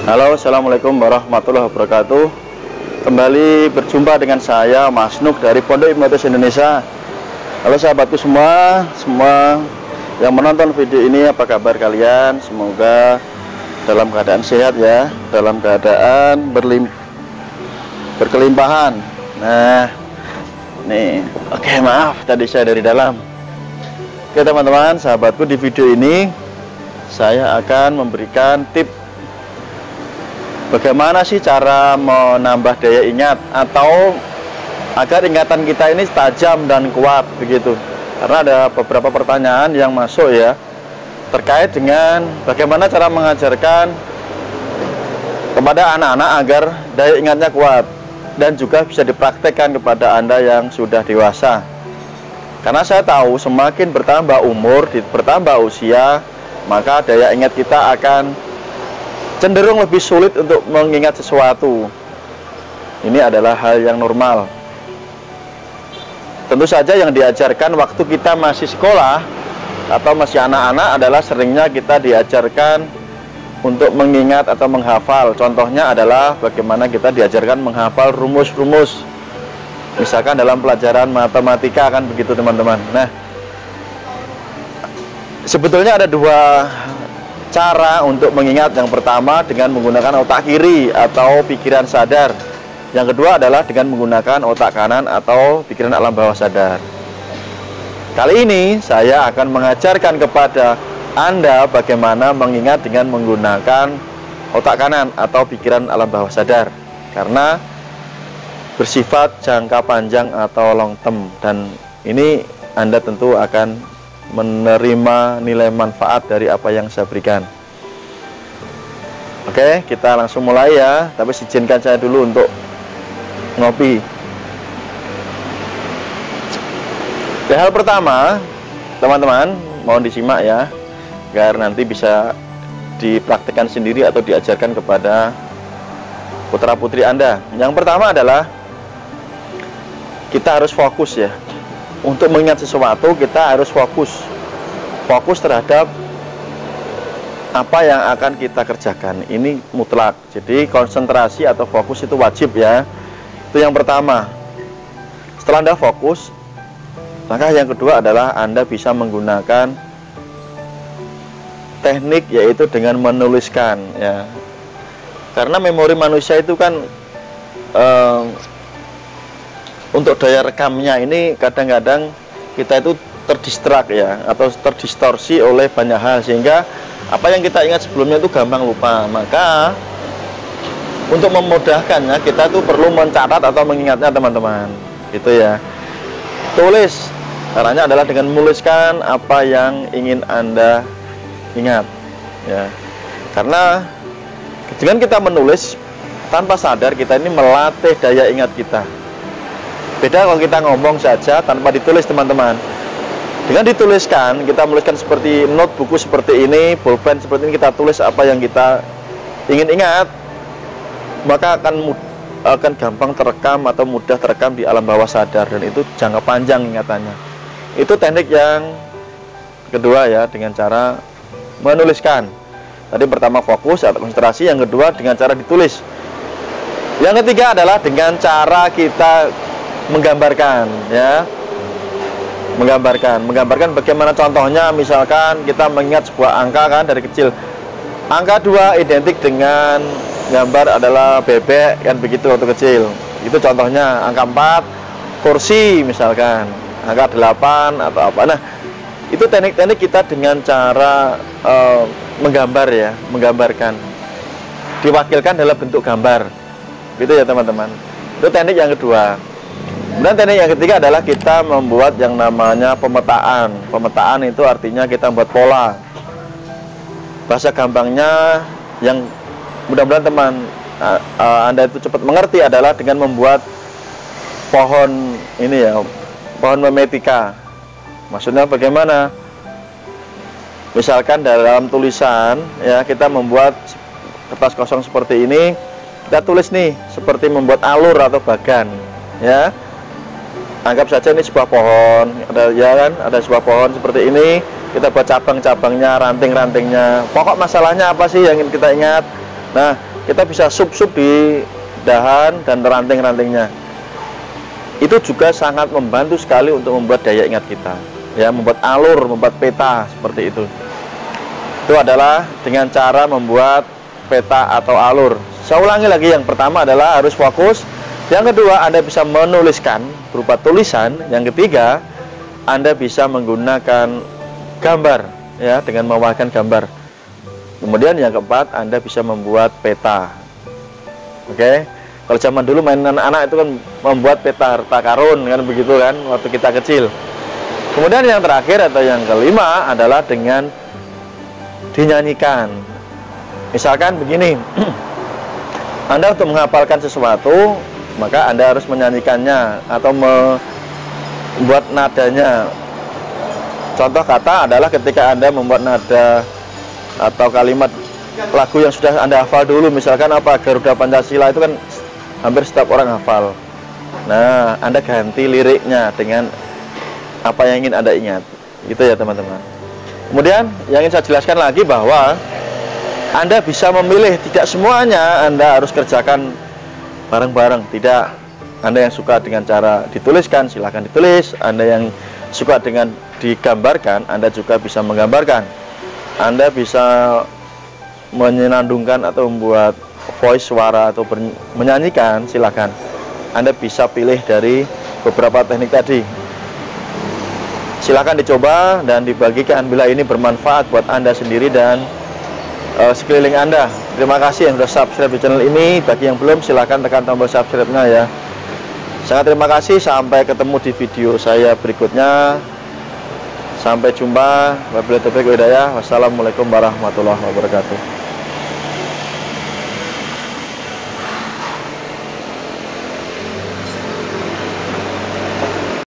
Halo, assalamualaikum warahmatullahi wabarakatuh. Kembali berjumpa dengan saya Mas Nuk dari Pondok Hipnotis Indonesia. Halo sahabatku semua yang menonton video ini, apa kabar kalian? Semoga dalam keadaan sehat ya, dalam keadaan berkelimpahan. Nah, nih, oke, maaf tadi saya dari dalam. Oke teman-teman, sahabatku, di video ini saya akan memberikan tips bagaimana sih cara menambah daya ingat atau agar ingatan kita ini tajam dan kuat begitu. Karena ada beberapa pertanyaan yang masuk ya terkait dengan bagaimana cara mengajarkan kepada anak-anak agar daya ingatnya kuat dan juga bisa dipraktekkan kepada Anda yang sudah dewasa. Karena saya tahu semakin bertambah umur, bertambah usia, maka daya ingat kita akan cenderung lebih sulit untuk mengingat sesuatu. Ini adalah hal yang normal. Tentu saja yang diajarkan waktu kita masih sekolah atau masih anak-anak adalah seringnya kita diajarkan untuk mengingat atau menghafal. Contohnya adalah bagaimana kita diajarkan menghafal rumus-rumus. Misalkan dalam pelajaran matematika kan begitu teman-teman. Nah, sebetulnya ada dua cara untuk mengingat. Yang pertama dengan menggunakan otak kiri atau pikiran sadar. Yang kedua adalah dengan menggunakan otak kanan atau pikiran alam bawah sadar. Kali ini saya akan mengajarkan kepada Anda bagaimana mengingat dengan menggunakan otak kanan atau pikiran alam bawah sadar. Karena bersifat jangka panjang atau long term, dan ini Anda tentu akan menerima nilai manfaat dari apa yang saya berikan. Oke, kita langsung mulai ya. Tapi izinkan saya dulu untuk ngopi. Hal pertama, teman-teman, mohon disimak ya, agar nanti bisa dipraktikkan sendiri atau diajarkan kepada putra-putri Anda. Yang pertama adalah kita harus fokus ya. Untuk mengingat sesuatu kita harus fokus terhadap apa yang akan kita kerjakan. Ini mutlak. Jadi konsentrasi atau fokus itu wajib ya. Itu yang pertama. Setelah Anda fokus, maka yang kedua adalah Anda bisa menggunakan teknik, yaitu dengan menuliskan ya. Karena memori manusia itu kan untuk daya rekamnya ini kadang-kadang kita itu terdistrak ya, atau terdistorsi oleh banyak hal, sehingga apa yang kita ingat sebelumnya itu gampang lupa. Maka untuk memudahkannya kita tuh perlu mencatat atau mengingatnya teman-teman, gitu ya. Tulis, caranya adalah dengan menuliskan apa yang ingin Anda ingat ya. Karena dengan kita menulis tanpa sadar, kita ini melatih daya ingat kita. Beda kalau kita ngomong saja tanpa ditulis teman-teman. Dengan dituliskan, kita menuliskan seperti note buku seperti ini, pulpen seperti ini, kita tulis apa yang kita ingin ingat, maka akan gampang terekam atau mudah terekam di alam bawah sadar, dan itu jangka panjang ingatannya. Itu teknik yang kedua ya, dengan cara menuliskan. Tadi pertama fokus atau konsentrasi, yang kedua dengan cara ditulis. Yang ketiga adalah dengan cara kita menggambarkan ya. Menggambarkan bagaimana contohnya. Misalkan kita mengingat sebuah angka kan dari kecil, angka 2 identik dengan gambar adalah bebek kan begitu waktu kecil. Itu contohnya. Angka 4 kursi misalkan, angka 8 atau apa. Nah, itu teknik-teknik kita dengan cara menggambar ya, menggambarkan, diwakilkan dalam bentuk gambar gitu ya teman-teman. Itu teknik yang kedua. Dan teknik yang ketiga adalah kita membuat yang namanya pemetaan. Pemetaan itu artinya kita membuat pola. Bahasa gampangnya yang mudah-mudahan Anda itu cepat mengerti adalah dengan membuat pohon ini ya, pohon memetika. Maksudnya bagaimana? Misalkan dalam tulisan ya, kita membuat kertas kosong seperti ini, kita tulis nih seperti membuat alur atau bagan ya. Anggap saja ini sebuah pohon, ada ya kan, ada sebuah pohon seperti ini. Kita buat cabang-cabangnya, ranting-rantingnya. Pokok masalahnya apa sih yang ingin kita ingat? Nah, kita bisa sub-sub di dahan dan ranting-rantingnya. Itu juga sangat membantu sekali untuk membuat daya ingat kita, ya, membuat alur, membuat peta seperti itu. Itu adalah dengan cara membuat peta atau alur. Saya ulangi lagi, yang pertama adalah harus fokus. Yang kedua, Anda bisa menuliskan berupa tulisan. Yang ketiga, Anda bisa menggunakan gambar, ya, dengan mewakilkan gambar. Kemudian yang keempat, Anda bisa membuat peta. Oke. Kalau zaman dulu mainan anak itu kan membuat peta harta karun, kan begitu kan, waktu kita kecil. Kemudian yang terakhir atau yang kelima adalah dengan dinyanyikan. Misalkan begini, Anda untuk menghafalkan sesuatu, maka Anda harus menyanyikannya atau membuat nadanya. Contoh kata adalah ketika Anda membuat nada atau kalimat lagu yang sudah Anda hafal dulu, misalkan apa, Garuda Pancasila, itu kan hampir setiap orang hafal. Nah, Anda ganti liriknya dengan apa yang ingin Anda ingat. Gitu ya teman-teman. Kemudian yang ingin saya jelaskan lagi bahwa Anda bisa memilih, tidak semuanya Anda harus kerjakan bareng-bareng. Tidak. Anda yang suka dengan cara dituliskan, silahkan ditulis. Anda yang suka dengan digambarkan, Anda juga bisa menggambarkan. Anda bisa menyenandungkan atau membuat voice, suara, atau menyanyikan, silakan. Anda bisa pilih dari beberapa teknik tadi. Silakan dicoba dan dibagikan bila ini bermanfaat buat Anda sendiri dan sekeliling Anda. Terima kasih yang sudah subscribe di channel ini. Bagi yang belum, silakan tekan tombol subscribe-nya ya. Sangat terima kasih. Sampai ketemu di video saya berikutnya. Sampai jumpa. Wabillahi taufiq wal hidayah. Wassalamualaikum warahmatullahi wabarakatuh.